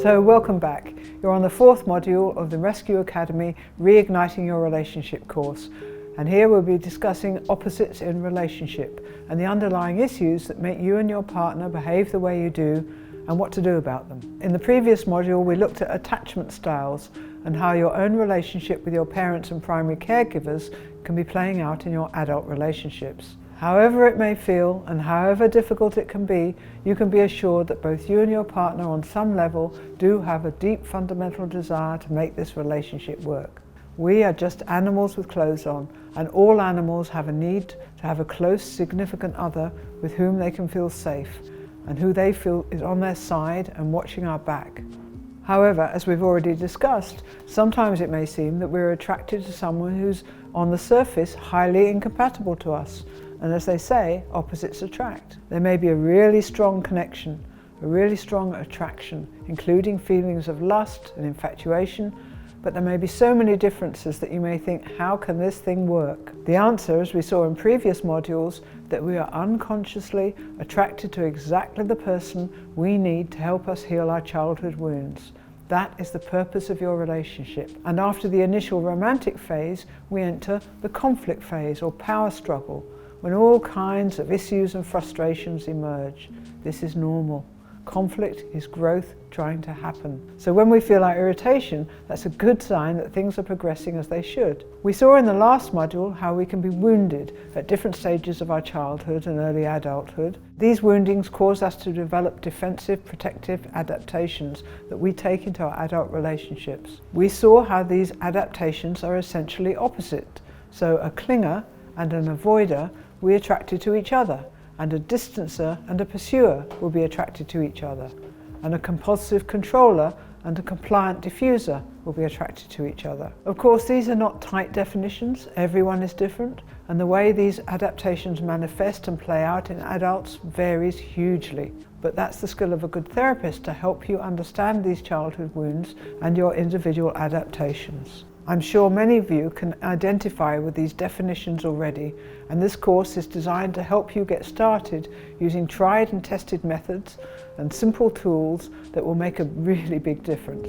So welcome back. You're on the 4th module of the Rescu Academy Reigniting Your Relationship course. And here we'll be discussing opposites in relationship and the underlying issues that make you and your partner behave the way you do and what to do about them. In the previous module we looked at attachment styles and how your own relationship with your parents and primary caregivers can be playing out in your adult relationships. However it may feel and however difficult it can be, you can be assured that both you and your partner on some level do have a deep fundamental desire to make this relationship work. We are just animals with clothes on, and all animals have a need to have a close, significant other with whom they can feel safe and who they feel is on their side and watching our back. However, as we've already discussed, sometimes it may seem that we're attracted to someone who's on the surface highly incompatible to us. And as they say, opposites attract. There may be a really strong connection, a really strong attraction, including feelings of lust and infatuation, but there may be so many differences that you may think, how can this thing work? The answer, as we saw in previous modules, that we are unconsciously attracted to exactly the person we need to help us heal our childhood wounds. That is the purpose of your relationship. And after the initial romantic phase, we enter the conflict phase or power struggle, when all kinds of issues and frustrations emerge. This is normal. Conflict is growth trying to happen. So when we feel our irritation, that's a good sign that things are progressing as they should. We saw in the last module how we can be wounded at different stages of our childhood and early adulthood. These woundings cause us to develop defensive, protective adaptations that we take into our adult relationships. We saw how these adaptations are essentially opposite. So a clinger and an avoider will be attracted to each other, and a distancer and a pursuer will be attracted to each other, and a compulsive controller and a compliant diffuser will be attracted to each other. Of course, these are not tight definitions. Everyone is different, and the way these adaptations manifest and play out in adults varies hugely. But that's the skill of a good therapist, to help you understand these childhood wounds and your individual adaptations. I'm sure many of you can identify with these definitions already, and this course is designed to help you get started using tried and tested methods and simple tools that will make a really big difference.